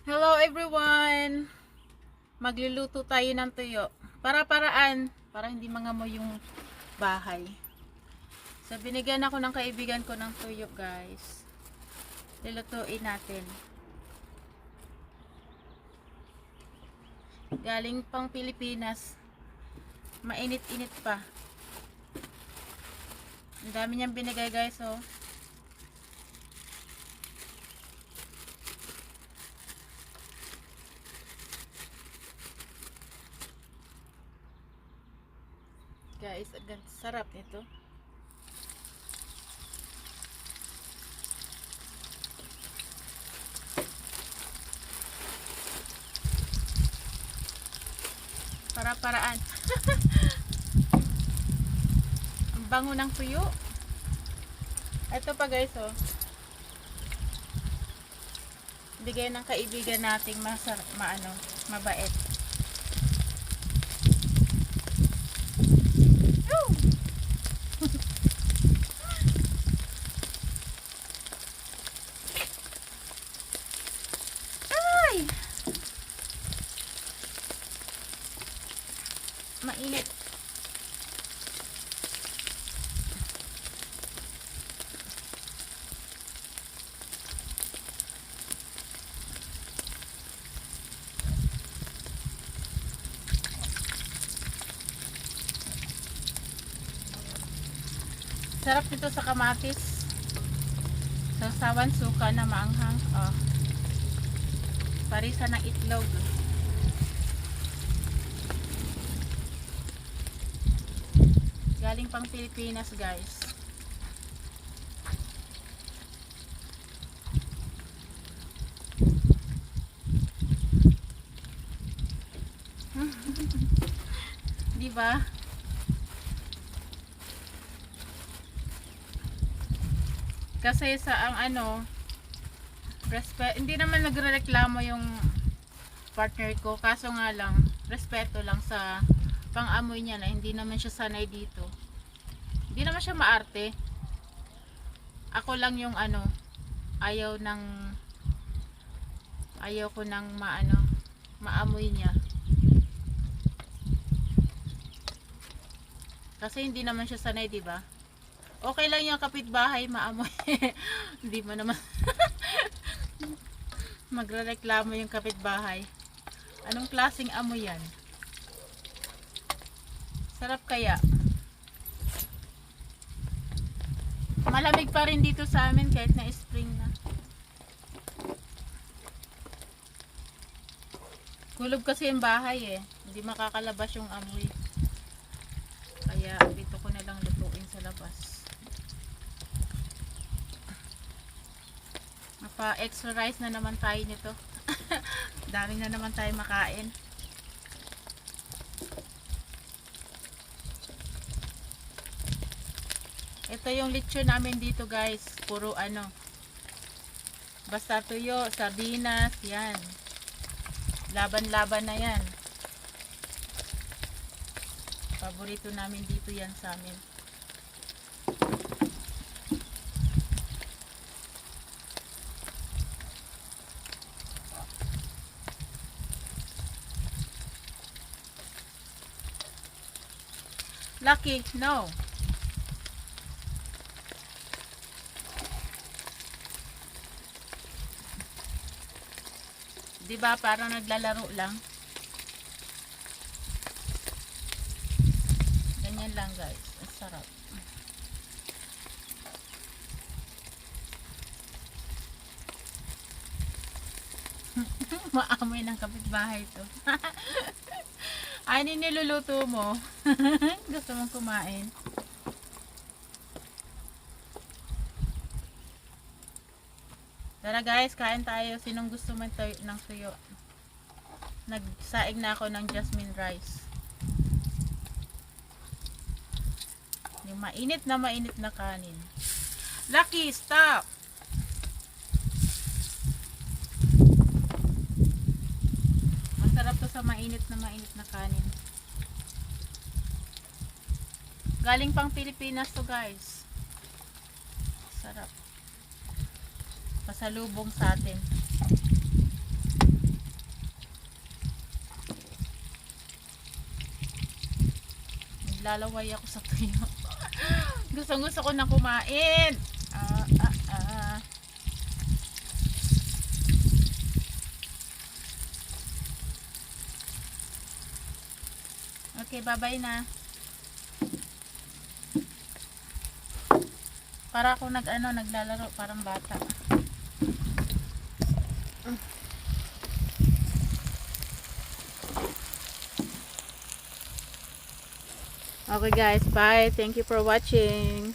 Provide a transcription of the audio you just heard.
Hello everyone! Magluluto tayo ng tuyo. Para-paraan. Para hindi mangamoy yung bahay. So, binigyan ako ng kaibigan ko ng tuyo, guys. Lulutuin natin. Galing pang Pilipinas. Mainit-init pa. Ang dami niyang binigay, guys, oh. Guys, ang sarap nito. Para-paraan. Ang bango ng tuyo. Ito pa, guys, oh. Bigay ng kaibigan nating mabait. Ay! Mainit. Sarap nito sa kamatis. Sausawan suka na maanghang. Oh. Parisa ng itlog. Galing pang Pilipinas, guys. Di ba? Kasi sa hindi naman nagrereklamo yung partner ko, kaso nga lang respeto lang sa pang-amoy niya na hindi naman siya sanay dito. Hindi naman siya maarte. Ako lang yung ayaw ko nang maamoy niya. Kasi hindi naman siya sanay, di ba? Okay lang yung kapitbahay maamoy. Hindi mo naman magrereklamo yung kapitbahay. Anong klaseng amoy yan? Sarap kaya. Malamig pa rin dito sa amin kahit na spring na. Kulob kasi yung bahay eh. Hindi makakalabas yung amoy. Kaya dito ko na lang lutuin sa labas. Pa-extra rice na naman tayo nito. Dami na naman tayo makain. Ito yung lechon namin dito, guys. Puro basta tuyo, sardinas, yan. Laban-laban na yan. Paborito namin dito yan sa amin. Lucky, no. Diba parang naglalaro lang? Ganyan lang, guys. Ang sarap. Maamoy ng kapitbahay to. Ano niluluto mo? Gusto mong kumain? Tara, guys, kain tayo. Sinong gusto man ng tuyo? Nagsaing na ako ng jasmine rice. Yung mainit na kanin. Lucky, stop! Masarap to sa mainit na kanin. Galing pang Pilipinas to, guys. Sarap. Pasalubong sa atin. naglalaway ako sa tuyo. Gusto ko na kumain. Okay, bye-bye na. Para ako naglalaro parang bata. Okay guys, bye. Thank you for watching.